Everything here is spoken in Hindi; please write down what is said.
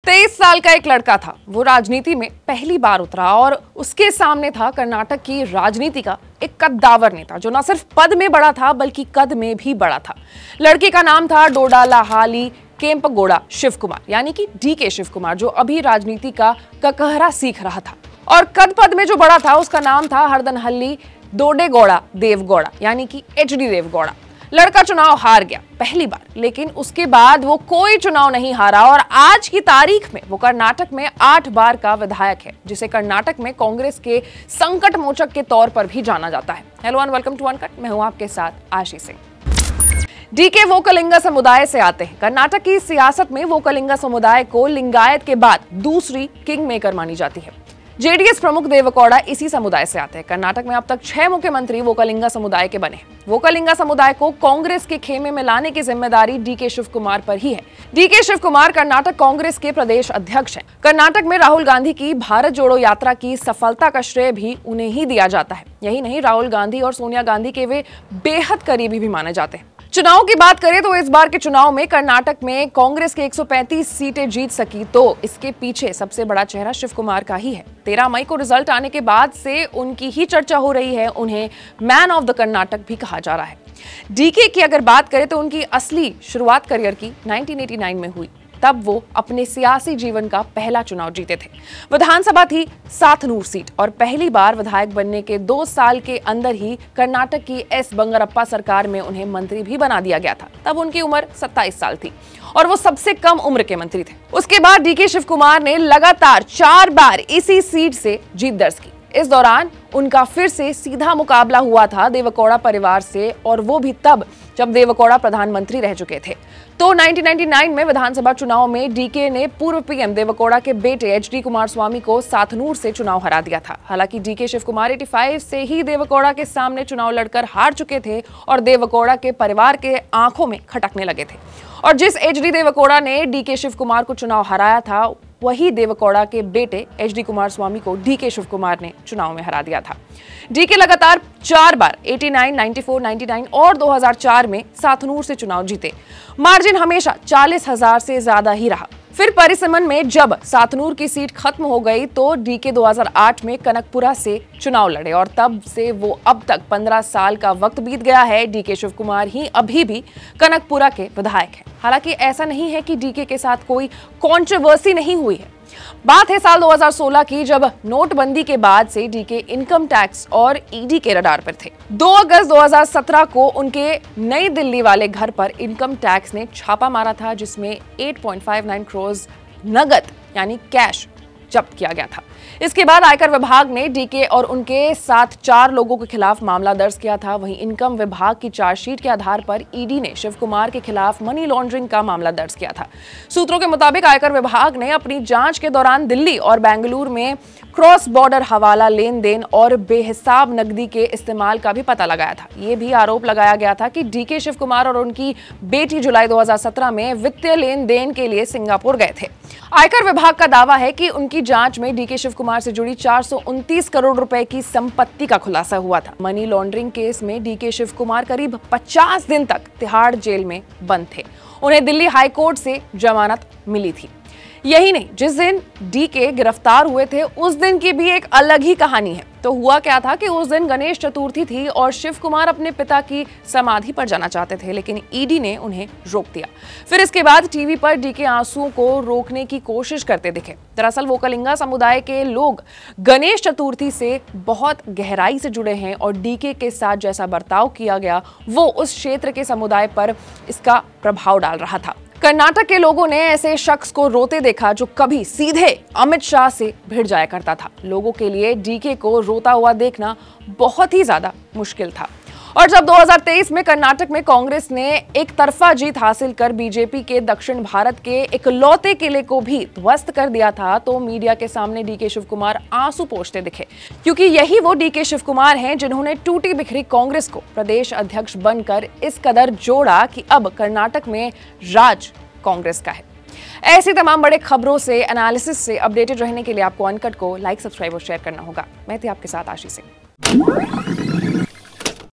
23 साल का एक लड़का था। वो राजनीति में पहली बार उतरा और उसके सामने था कर्नाटक की राजनीति का एक कद्दावर नेता जो न सिर्फ पद में बड़ा था बल्कि कद में भी बड़ा था। लड़के का नाम था डोडालाहाली केम्पगौड़ा शिव कुमार, यानी कि डीके शिव कुमार, जो अभी राजनीति का ककहरा सीख रहा था। और कद पद में जो बड़ा था उसका नाम था हरदनहल्ली दोडेगौड़ा देवगौड़ा, यानी कि एचडी देवगौड़ा। लड़का चुनाव हार गया पहली बार, लेकिन उसके बाद वो कोई चुनाव नहीं हारा और आज की तारीख में वो कर्नाटक में 8 बार का विधायक है, जिसे कर्नाटक में कांग्रेस के संकट मोचक के तौर पर भी जाना जाता है। Hello and welcome to Uncut, मैं हूं आपके साथ आशी सिंह। डीके वोकलिंगा समुदाय से आते हैं। कर्नाटक की सियासत में वोकलिंगा समुदाय को लिंगायत के बाद दूसरी किंग मेकर मानी जाती है। जेडीएस प्रमुख देवगौड़ा इसी समुदाय से आते हैं। कर्नाटक में अब तक 6 मुख्यमंत्री वोकलिंगा समुदाय के बने। वोकलिंगा समुदाय को कांग्रेस के खेमे में लाने की जिम्मेदारी डीके शिव कुमार पर ही है। डीके शिव कुमार कर्नाटक कांग्रेस के प्रदेश अध्यक्ष हैं। कर्नाटक में राहुल गांधी की भारत जोड़ो यात्रा की सफलता का श्रेय भी उन्हें ही दिया जाता है। यही नहीं, राहुल गांधी और सोनिया गांधी के वे बेहद करीबी भी माने जाते हैं। चुनाव की बात करें तो इस बार के चुनाव में कर्नाटक में कांग्रेस के 135 सीटें जीत सकी, तो इसके पीछे सबसे बड़ा चेहरा शिव कुमार का ही है। 13 मई को रिजल्ट आने के बाद से उनकी ही चर्चा हो रही है। उन्हें मैन ऑफ द कर्नाटक भी कहा जा रहा है। डीके की अगर बात करें तो उनकी असली शुरुआत करियर की 1989 में हुई। तब वो अपने सियासी जीवन का पहला चुनाव जीते थे। विधानसभा थी सातनूर सीट और पहली बार विधायक बनने के 2 साल के अंदर ही कर्नाटक की एस बंगरप्पा सरकार में उन्हें मंत्री भी बना दिया गया था। तब उनकी उम्र 27 साल थी और वो सबसे कम उम्र के मंत्री थे। उसके बाद डीके शिव कुमार ने लगातार 4 बार इसी सीट से जीत दर्ज की। इस दौरान उनका फिर से सीधा मुकाबला हुआ था देवगौड़ा परिवार से, और वो भी तब जब देवगौड़ा प्रधानमंत्री रह चुके थे। तो 1999 में विधानसभा चुनाव में डीके ने पूर्व पीएम देवगौड़ा के बेटे एचडी कुमारस्वामी को सातनूर से चुनाव हरा दिया था। हालांकि डीके शिव कुमार 85 से ही देवगौड़ा के सामने चुनाव लड़कर हार चुके थे और देवगौड़ा के परिवार के आंखों में खटकने लगे थे। और जिस एचडी देवगौड़ा ने डीके शिव कुमार को चुनाव हराया था, वही देवगौड़ा के बेटे एचडी कुमारस्वामी को डीके शिव कुमार ने चुनाव में हरा दिया था। डीके लगातार 4 बार 89, 94, 99 और 2004 में सातनूर से चुनाव जीते। मार्जिन हमेशा 40,000 से ज्यादा ही रहा। फिर परिसमन में जब सातनूर की सीट खत्म हो गई तो डीके 2008 में कनकपुरा से चुनाव लड़े और तब से वो अब तक 15 साल का वक्त बीत गया है। डीके शिव कुमार ही अभी भी कनकपुरा के विधायक हैं। हालांकि ऐसा नहीं है कि डीके के साथ कोई कंट्रोवर्सी नहीं हुई है। बात है साल 2016 की, जब नोटबंदी के बाद से डीके इनकम टैक्स और ईडी के रडार पर थे। 2 अगस्त 2017 को उनके नई दिल्ली वाले घर पर इनकम टैक्स ने छापा मारा था, जिसमें 8.59 करोड़ नगद यानी कैश जब्त किया गया था। इसके बाद आयकर विभाग ने डीके और उनके साथ 4 लोगों के खिलाफ मामला दर्ज किया था। वहीं इनकम विभाग की चार्जशीट के आधार पर ईडी ने शिव कुमार के खिलाफ मनी लॉन्ड्रिंग का मामला दर्ज किया था। सूत्रों के मुताबिक आयकर विभाग ने अपनी जांच के दौरान दिल्ली और बेंगलुरु में क्रॉस बॉर्डर हवाला लेन देन और बेहिसाब नकदी के इस्तेमाल का भी पता लगाया था। ये भी आरोप लगाया गया था कि डीके शिव कुमार और उनकी बेटी जुलाई 2017 में वित्तीय लेन देन के लिए सिंगापुर गए थे। आयकर विभाग का दावा है कि उनकी जांच में डीके शिव कुमार से जुड़ी 429 करोड़ रुपए की संपत्ति का खुलासा हुआ था। मनी लॉन्ड्रिंग केस में डीके शिव कुमार करीब 50 दिन तक तिहाड़ जेल में बंद थे। उन्हें दिल्ली हाई कोर्ट से जमानत मिली थी। यही नहीं, जिस दिन डीके गिरफ्तार हुए थे उस दिन की भी एक अलग ही कहानी है। तो हुआ क्या था कि उस दिन गणेश चतुर्थी थी और शिव कुमार अपने पिता की समाधि पर जाना चाहते थे, लेकिन ईडी ने उन्हें रोक दिया। फिर इसके बाद टीवी पर डीके आंसुओं को रोकने की कोशिश करते दिखे। दरअसल वोकलिंगा समुदाय के लोग गणेश चतुर्थी से बहुत गहराई से जुड़े हैं और डीके के साथ जैसा बर्ताव किया गया वो उस क्षेत्र के समुदाय पर इसका प्रभाव डाल रहा था। कर्नाटक के लोगों ने ऐसे शख्स को रोते देखा जो कभी सीधे अमित शाह से भिड़ जाया करता था। लोगों के लिए डीके को रोता हुआ देखना बहुत ही ज्यादा मुश्किल था। और जब 2023 में कर्नाटक में कांग्रेस ने एक तरफा जीत हासिल कर बीजेपी के दक्षिण भारत के इकलौते किले को भी ध्वस्त कर दिया था, तो मीडिया के सामने डीके शिव कुमार आंसू पोंछते दिखे, क्योंकि यही वो डीके शिव कुमार हैं जिन्होंने टूटी बिखरी कांग्रेस को प्रदेश अध्यक्ष बनकर इस कदर जोड़ा कि अब कर्नाटक में राज कांग्रेस का है। ऐसी तमाम बड़े खबरों से, एनालिसिस से अपडेटेड रहने के लिए आपको अनकट को लाइक, सब्सक्राइब और शेयर करना होगा। मैं थी आपके साथ आशी सिंह।